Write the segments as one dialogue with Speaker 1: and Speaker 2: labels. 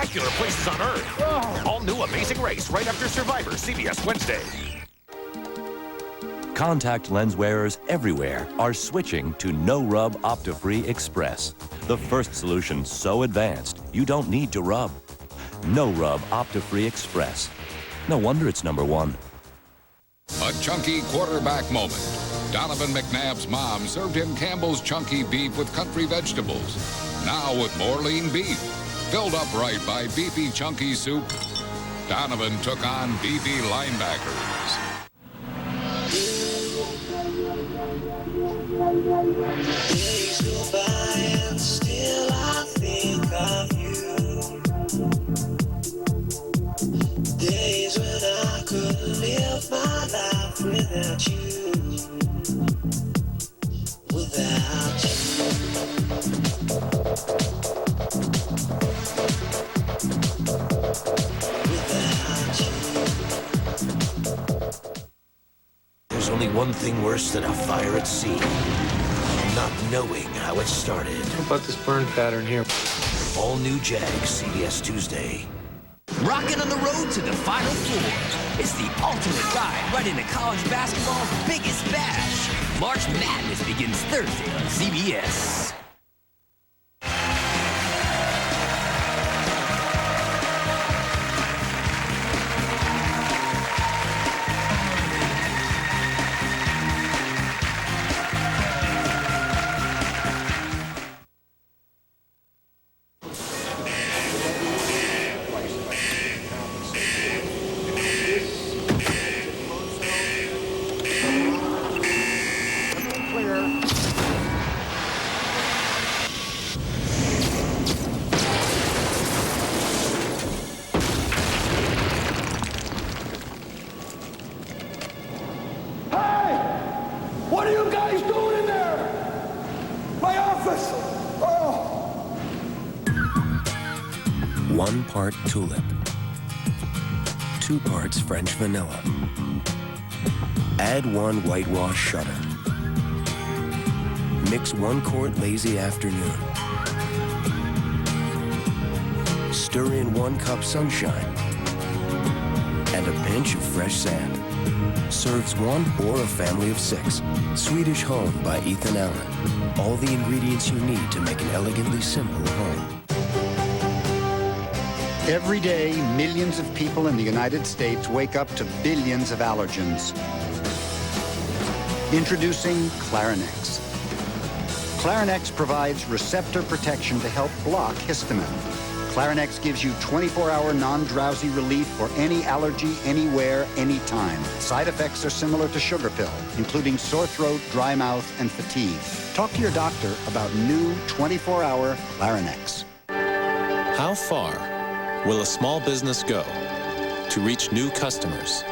Speaker 1: spectacular places on Earth. All new Amazing Race right after Survivor, CBS Wednesday.
Speaker 2: Contact lens wearers everywhere are switching to no-rub Optifree Express. The first solution so advanced, you don't need to rub. No-rub Optifree Express. No wonder it's #1.
Speaker 3: A chunky quarterback moment. Donovan McNabb's mom served him Campbell's chunky beef with country vegetables. Now with more lean beef. Filled up right by beefy chunky soup, Donovan took on beefy linebackers.
Speaker 4: Days go by and still I think of you. Days when I couldn't live my life without you. Without you. Without you.
Speaker 5: There's only one thing worse than a fire at sea. Not knowing how it started.
Speaker 6: How about this burn pattern here?
Speaker 5: All new Jag, CBS Tuesday.
Speaker 7: Rocking on the road to the Final Four. It's the ultimate ride right into college basketball's biggest bash. March Madness begins Thursday on CBS.
Speaker 8: What are you guys doing in there? My office! Oh!
Speaker 5: 1 part tulip. 2 parts French vanilla. Add 1 whitewash shutter. Mix 1 quart lazy afternoon. Stir in 1 cup sunshine. And a pinch of fresh sand. Serves 1 or a family of 6. Swedish Home by Ethan Allen. All the ingredients you need to make an elegantly simple home.
Speaker 9: Every day, millions of people in the United States wake up to billions of allergens. Introducing Clarinex. Clarinex provides receptor protection to help block histamine. Clarinex gives you 24-hour non-drowsy relief for any allergy, anywhere, anytime. Side effects are similar to sugar pill, including sore throat, dry mouth, and fatigue. Talk to your doctor about new 24-hour Clarinex.
Speaker 10: How far will a small business go to reach new customers?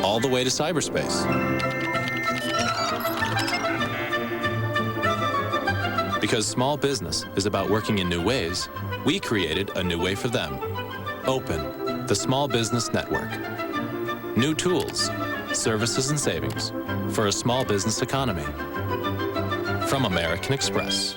Speaker 10: All the way to cyberspace. Because small business is about working in new ways, we created a new way for them. Open, the Small Business Network. New tools, services and savings for a small business economy. From American Express.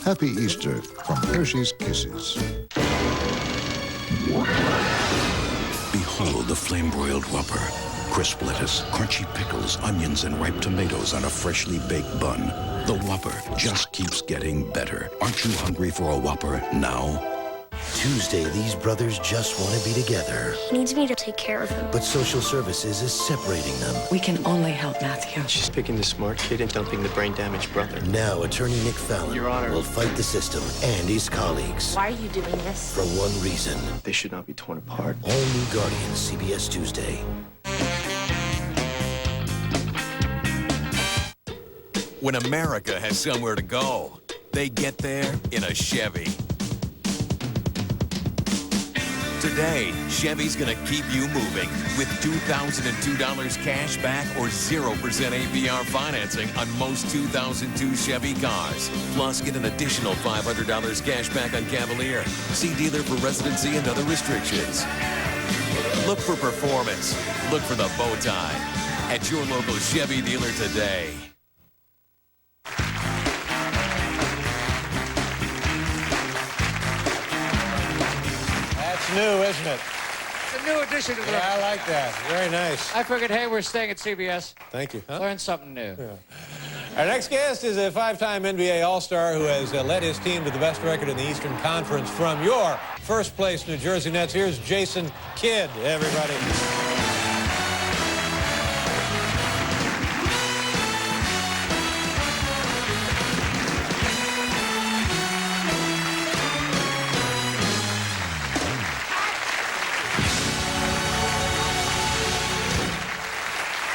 Speaker 11: Happy Easter from Hershey's Kisses.
Speaker 12: Behold the flame-broiled Whopper. Crisp lettuce, crunchy pickles, onions, and ripe tomatoes on a freshly baked bun. The Whopper just keeps getting better. Aren't you hungry for a Whopper now?
Speaker 5: Tuesday, these brothers just want to be together.
Speaker 13: He needs me to take care of him.
Speaker 5: But social services is separating them.
Speaker 14: We can only help Matthew.
Speaker 6: She's picking the smart kid and dumping the brain-damaged brother.
Speaker 5: Now, attorney Nick Fallon
Speaker 6: Your Honor.
Speaker 5: will fight the system and his colleagues.
Speaker 13: Why are you doing this?
Speaker 5: For one reason.
Speaker 6: They should not be torn apart.
Speaker 5: All new Guardians, CBS Tuesday.
Speaker 1: When America has somewhere to go, they get there in a Chevy. To today, Chevy's gonna keep you moving with $2,002 cash back or 0% APR financing on most 2002 Chevy cars. Plus, get an additional $500 cash back on Cavalier. See dealer for residency and other restrictions. Look for performance. Look for the bow tie at your local Chevy dealer today.
Speaker 14: That's new, isn't it?
Speaker 15: It's a new addition to the...
Speaker 14: Yeah, I like that. Very nice.
Speaker 15: I figured, hey, we're staying at CBS.
Speaker 14: Thank you. Huh?
Speaker 15: Learn something new.
Speaker 14: Yeah. Our next guest is a five-time NBA All-Star who has led his team to the best record in the Eastern Conference. From your first-place New Jersey Nets, here's Jason Kidd, everybody.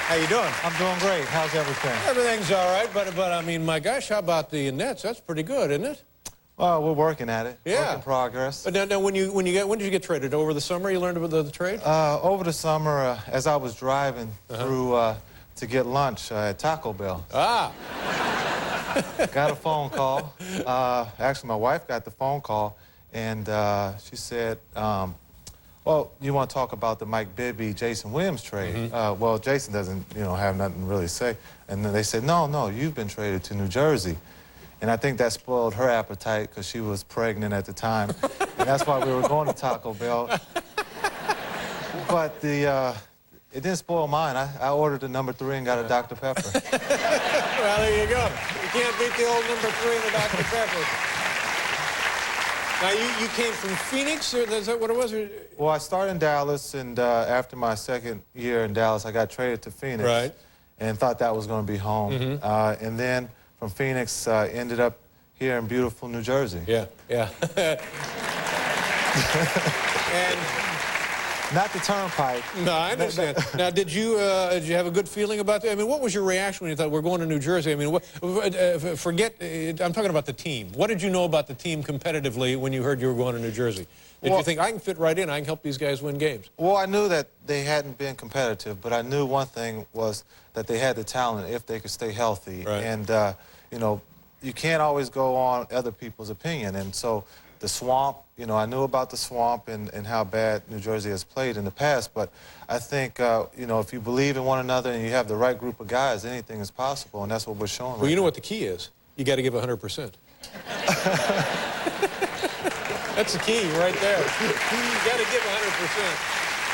Speaker 14: How you doing?
Speaker 16: I'm doing great. How's everything?
Speaker 14: Everything's all right, but I mean, my gosh, how about the Nets? That's pretty good, isn't it?
Speaker 16: Well, we're working at it.
Speaker 14: Yeah.
Speaker 16: Work in progress.
Speaker 14: But now when did you get traded? Over the summer, you learned about the trade?
Speaker 16: Over the summer, as I was driving through to get lunch at Taco Bell.
Speaker 14: Ah.
Speaker 16: Got a phone call. Actually, my wife got the phone call, and she said, well, you want to talk about the Mike Bibby, Jason Williams trade? Well, Jason doesn't, have nothing to really say. And then they said, no, you've been traded to New Jersey. And I think that spoiled her appetite because she was pregnant at the time. And that's why we were going to Taco Bell. But it didn't spoil mine. I ordered a number 3 and got a Dr. Pepper.
Speaker 14: Well, there you go. You can't beat the old number 3 and the Dr. Pepper. Now, you came from Phoenix, or is that what it was? Or?
Speaker 16: Well, I started in Dallas, and after my second year in Dallas, I got traded to Phoenix.
Speaker 14: Right.
Speaker 16: And thought that was going to be home. And then from Phoenix, ended up here in beautiful New Jersey.
Speaker 14: Yeah. And
Speaker 16: not the turnpike.
Speaker 14: No, I understand. Now, did you have a good feeling about that? I mean, what was your reaction when you thought we're going to New Jersey? I mean, forget. I'm talking about the team. What did you know about the team competitively when you heard you were going to New Jersey? Did you think I can fit right in? I can help these guys win games?
Speaker 16: Well, I knew that they hadn't been competitive, but I knew one thing was that they had the talent if they could stay healthy.
Speaker 14: Right.
Speaker 16: And you can't always go on other people's opinion. And so the swamp, I knew about the swamp and how bad New Jersey has played in the past, but I think, if you believe in one another and you have the right group of guys, anything is possible, and that's what we're showing.
Speaker 14: Well, you know what the key is? You got to give 100%. That's the key right there. You got to give 100%.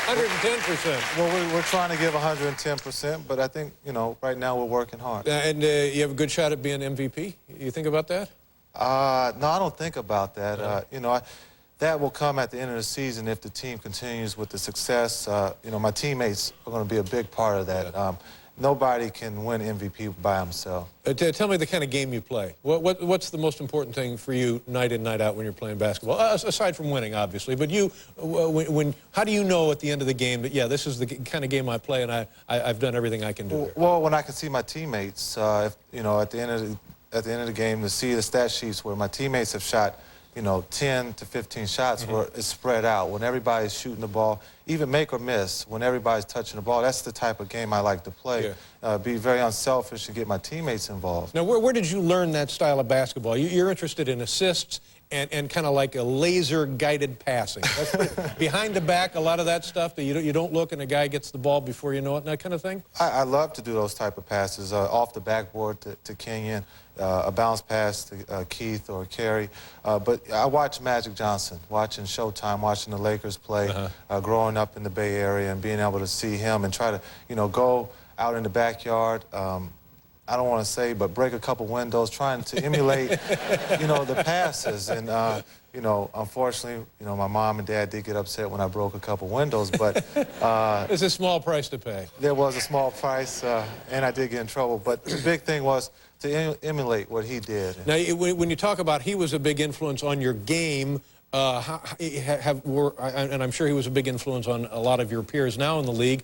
Speaker 14: 110%.
Speaker 16: Well, we're trying to give 110%, but I think, right now we're working hard.
Speaker 14: And you have a good shot at being MVP? You think about that?
Speaker 16: No, I don't think about that. That will come at the end of the season if the team continues with the success. My teammates are going to be a big part of that. Nobody can win MVP by himself.
Speaker 14: Tell me the kind of game you play. What's the most important thing for you night in, night out when you're playing basketball? Aside from winning, obviously. But how do you know at the end of the game that, yeah, this is the kind of game I play and I've done everything I can do?
Speaker 16: Well, when I can see my teammates, at the end of the game, to see the stat sheets where my teammates have shot, 10 to 15 shots where it's spread out. When everybody's shooting the ball, even make or miss, when everybody's touching the ball, that's the type of game I like to play. Yeah. Be very unselfish and get my teammates involved.
Speaker 14: Now, where did you learn that style of basketball? You're interested in assists and kind of like a laser-guided passing. That's behind the back, a lot of that stuff that you don't look and a guy gets the ball before you know it, and that kind of thing?
Speaker 16: I love to do those type of passes, off the backboard to Kenyon, a bounce pass to Keith or Kerry. But I watch Magic Johnson, watching Showtime, watching the Lakers play, growing up in the Bay Area and being able to see him and try to, go out in the backyard. I don't want to say, but break a couple windows, trying to emulate, the passes. And, unfortunately, my mom and dad did get upset when I broke a couple windows, but...
Speaker 14: It's a small price to pay.
Speaker 16: There was a small price, and I did get in trouble. But the big thing was to emulate what he did.
Speaker 14: Now, when you talk about he was a big influence on your game, And I'm sure he was a big influence on a lot of your peers now in the league,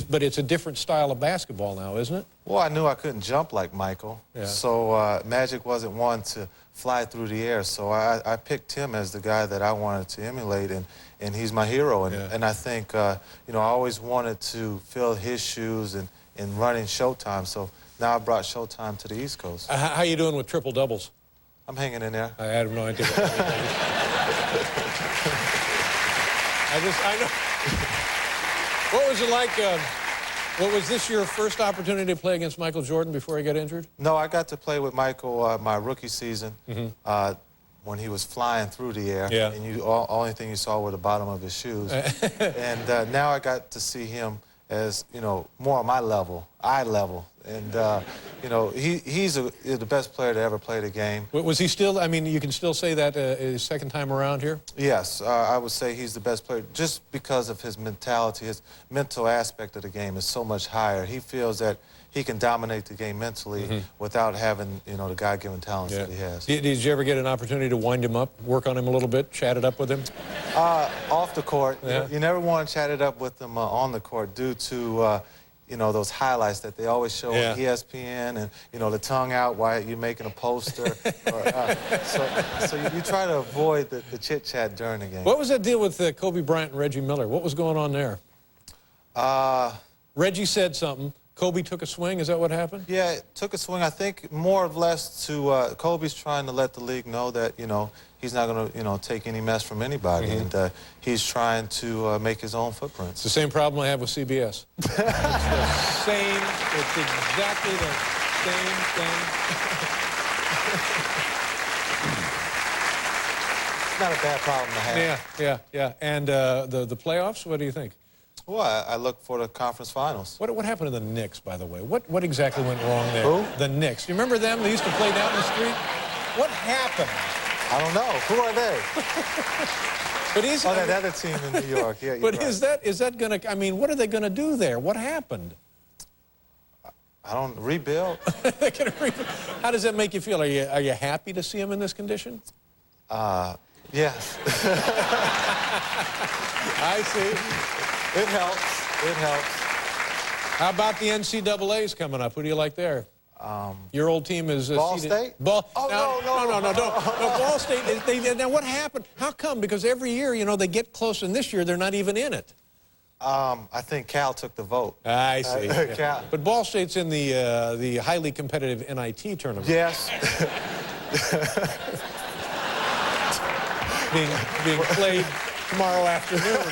Speaker 14: but it's a different style of basketball now, isn't it?
Speaker 16: Well, I knew I couldn't jump like Michael, so Magic wasn't one to fly through the air, so I picked him as the guy that I wanted to emulate, and he's my hero. And I think, you know, I always wanted to fill his shoes and run in Showtime, so now I brought Showtime to the East Coast.
Speaker 14: How you doing with triple doubles?
Speaker 16: I'm hanging in there.
Speaker 14: I have no idea. I know. What was it like? What was this your first opportunity to play against Michael Jordan before he got injured?
Speaker 16: No, I got to play with Michael my rookie season when he was flying through the air.
Speaker 14: Yeah.
Speaker 16: And only thing you saw were the bottom of his shoes. And now I got to see him as, you know, more on my level, eye level. And, you know, he's the best player to ever play the game.
Speaker 14: Was he still, I mean, you can still say that his second time around here?
Speaker 16: Yes, I would say he's the best player just because of his mentality. His mental aspect of the game is so much higher. He feels that he can dominate the game mentally without having, you know, the God-given talents that he has.
Speaker 14: Did you ever get an opportunity to wind him up, work on him a little bit, chat it up with him?
Speaker 16: Off the court.
Speaker 14: Yeah.
Speaker 16: You never want to chat it up with him on the court due to, you know, those highlights that they always show on ESPN and, you know, the tongue out while you're making a poster. So you try to avoid the chit-chat during the game.
Speaker 14: What was that deal with Kobe Bryant and Reggie Miller? What was going on there? Reggie said something. Kobe took a swing. Is that what happened?
Speaker 16: Yeah, it took a swing. I think more or less to Kobe's trying to let the league know that, you know, he's not going to, you know, take any mess from anybody. And he's trying to make his own footprints.
Speaker 14: It's the same problem I have with CBS. It's exactly the same thing.
Speaker 16: It's not a bad problem to have.
Speaker 14: Yeah. And the playoffs, what do you think?
Speaker 16: Well, I look for the conference finals.
Speaker 14: What happened to the Knicks, by the way? What exactly went wrong there?
Speaker 16: Who?
Speaker 14: The Knicks. You remember them? They used to play down the street. What happened?
Speaker 16: I don't know. Who are they?
Speaker 14: But is
Speaker 16: that other team in New York. Yeah,
Speaker 14: but
Speaker 16: right.
Speaker 14: is that going to? I mean, what are they going to do there? What happened?
Speaker 16: I don't rebuild.
Speaker 14: How does that make you feel? Are you happy to see them in this condition?
Speaker 16: Yes.
Speaker 14: I see.
Speaker 16: It helps. It helps.
Speaker 14: How about the NCAA's coming up? Who do you like there? Your old team is
Speaker 16: Ball
Speaker 14: seeded.
Speaker 16: State?
Speaker 14: No,
Speaker 16: No,
Speaker 14: Ball State. Now what happened? How come? Because every year, you know, they get close, and this year they're not even in it.
Speaker 16: I think Cal took the vote.
Speaker 14: I see.
Speaker 16: Cal.
Speaker 14: But Ball State's in the highly competitive NIT tournament.
Speaker 16: Yes.
Speaker 14: being played tomorrow afternoon.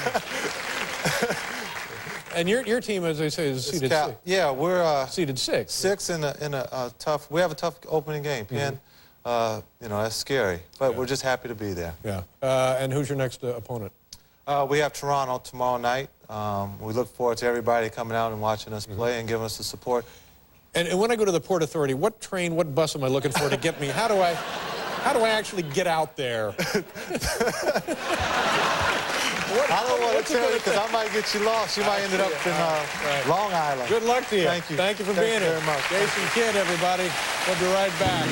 Speaker 14: And your team, as I say, is seeded six.
Speaker 16: Yeah, we're
Speaker 14: seeded six.
Speaker 16: Six in a tough. We have a tough opening game. Penn, you know, that's scary, but we're just happy to be there.
Speaker 14: Yeah. And who's your next opponent?
Speaker 16: We have Toronto tomorrow night. We look forward to everybody coming out and watching us play and giving us the support.
Speaker 14: And when I go to the Port Authority, what train, what bus am I looking for to get me? How do I actually get out there?
Speaker 16: I don't want to tell you because I might get you lost. You might end up in Long Island.
Speaker 14: Good luck to you.
Speaker 16: Thank you.
Speaker 14: Thank you for being here.
Speaker 16: Very much.
Speaker 14: Jason Kidd, everybody. We'll be right back.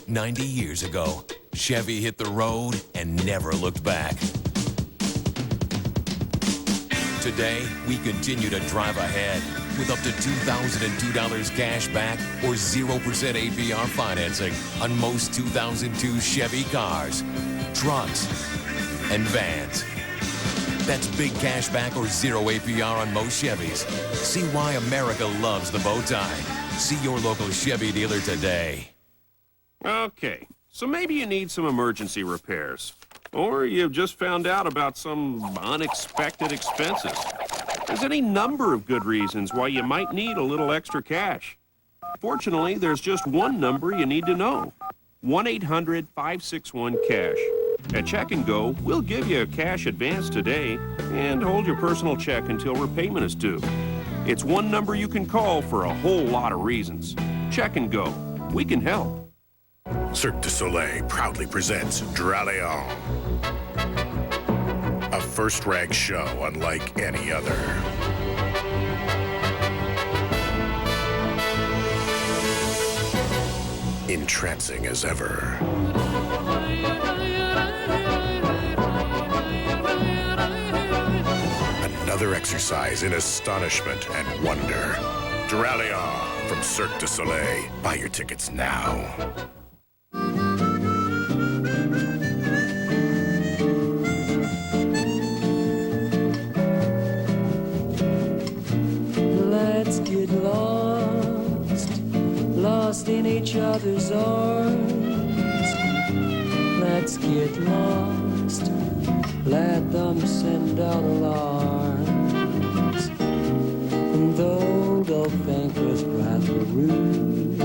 Speaker 1: "90 years ago, Chevy hit the road and never looked back. Today, we continue to drive ahead with up to $2,002 cash back or 0% APR financing on most 2002 Chevy cars, trucks, and vans. That's big cash back or 0 APR on most Chevys. See why America loves the bow tie. See your local Chevy dealer today.
Speaker 17: Okay, so maybe you need some emergency repairs. Or you've just found out about some unexpected expenses. There's any number of good reasons why you might need a little extra cash. Fortunately, there's just one number you need to know. 1-800-561-CASH. At Check and Go, we'll give you a cash advance today and hold your personal check until repayment is due. It's one number you can call for a whole lot of reasons. Check and Go. We can help.
Speaker 18: Cirque du Soleil proudly presents Draleon, a first-rank show unlike any other. entrancing as ever. Another exercise in astonishment and wonder. Duralia from Cirque du Soleil. Buy your tickets now.
Speaker 19: Let's get lost, lost in each other's arms. Let's get lost, let them send out alarms. And though they'll think us rather rude,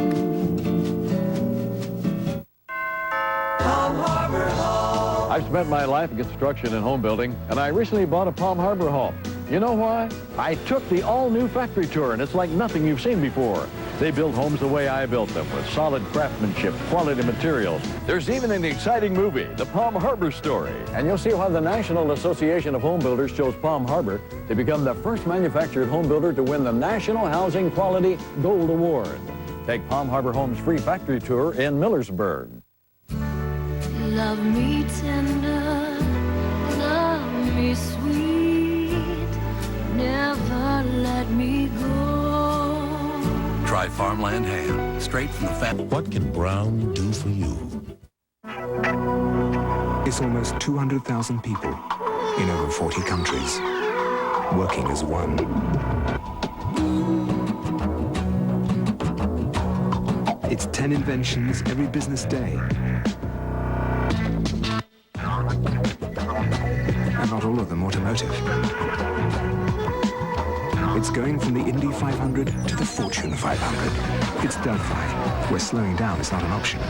Speaker 19: Palm Harbor Home.
Speaker 20: I've spent my life in construction and home building, and I recently bought a Palm Harbor home. You know why? I took the all-new factory tour, and it's like nothing you've seen before. They build homes the way I built them, with solid craftsmanship, quality materials. There's even an exciting movie, The Palm Harbor Story. And you'll see why the National Association of Home Builders chose Palm Harbor to become the first manufactured home builder to win the National Housing Quality Gold Award. Take Palm Harbor Home's free factory tour in Millersburg.
Speaker 19: Love me tender, love me sweet, never let me go.
Speaker 21: Try Farmland Ham, straight from the family.
Speaker 22: What can Brown do for you?
Speaker 23: It's almost 200,000 people in over 40 countries, working as one. It's 10 inventions every business day. And not all of them automotive. It's going from the Indy 500 to the Fortune 500. It's Delphi, where slowing down is not an option.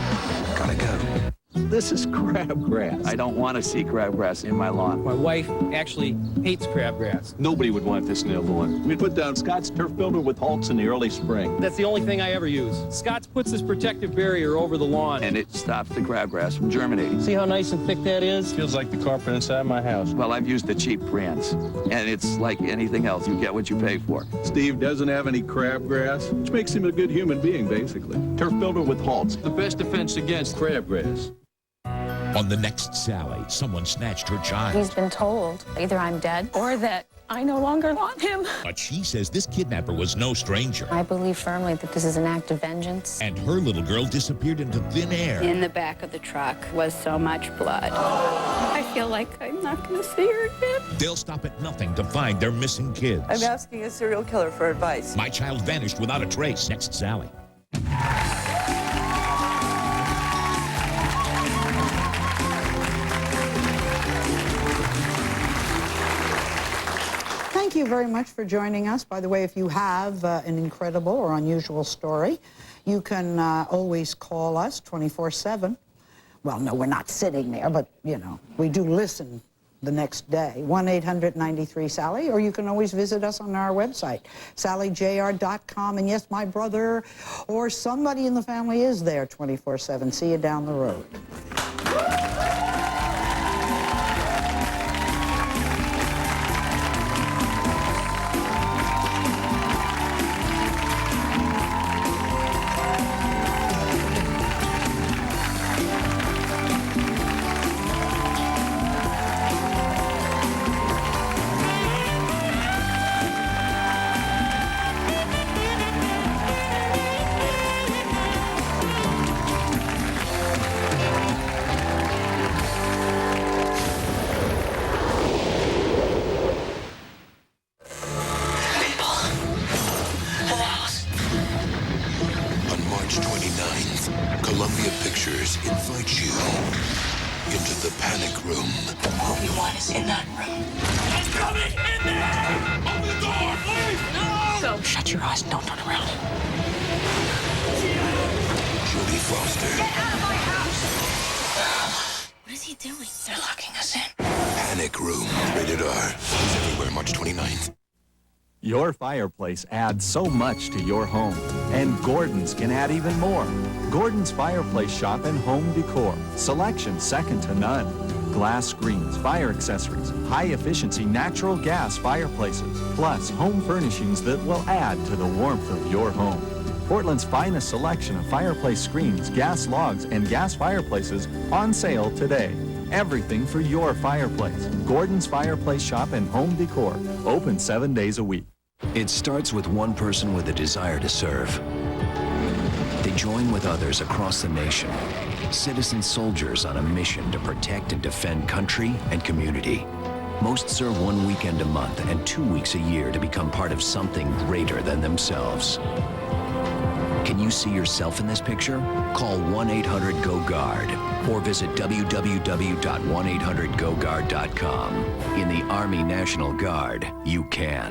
Speaker 23: Gotta go.
Speaker 24: This is crabgrass. I don't want to see crabgrass in my lawn.
Speaker 25: My wife actually hates crabgrass.
Speaker 24: Nobody would want this in their lawn. We put down Scott's turf builder with Hulks in the early spring.
Speaker 25: That's the only thing I ever use. Scott's puts this protective barrier over the lawn.
Speaker 24: And it stops the crabgrass from germinating.
Speaker 25: See how nice and thick that is?
Speaker 24: Feels like the carpet inside my house. Well, I've used the cheap brands. And it's like anything else. You get what you pay for. Steve doesn't have any crabgrass, which makes him a good human being, basically. Turf builder with Hulks. The best defense against crabgrass.
Speaker 26: On the next Sally, someone snatched her child.
Speaker 27: He's been told either I'm dead or that I no longer want him.
Speaker 26: But she says this kidnapper was no stranger.
Speaker 27: I believe firmly that this is an act of vengeance.
Speaker 26: And her little girl disappeared into thin air.
Speaker 28: In the back of the truck was so much blood. I feel like I'm not going to see her again.
Speaker 26: They'll stop at nothing to find their missing kids.
Speaker 28: I'm asking a serial killer for advice.
Speaker 26: My child vanished without a trace. Next Sally.
Speaker 29: Thank you very much for joining us. By the way, if you have an incredible or unusual story, you can always call us 24/7. Well, no, we're not sitting there, but, you know, we do listen the next day. 1-800-93-SALLY, or you can always visit us on our website, sallyjr.com. And yes, my brother or somebody in the family is there 24/7. See you down the road.
Speaker 30: Your fireplace adds so much to your home, and Gordon's can add even more. Gordon's Fireplace Shop and Home Decor. Selection second to none. Glass screens, fire accessories, high-efficiency natural gas fireplaces, plus home furnishings that will add to the warmth of your home. Portland's finest selection of fireplace screens, gas logs, and gas fireplaces on sale today. Everything for your fireplace. Gordon's Fireplace Shop and Home Decor. Open 7 days a week.
Speaker 5: It starts with one person with a desire to serve. They join with others across the nation, citizen soldiers on a mission to protect and defend country and community. Most serve 1 weekend a month and 2 weeks a year to become part of something greater than themselves. Can you see yourself in this picture? Call 1-800-GO-GUARD or visit www.1800goguard.com. In the Army National Guard, you can.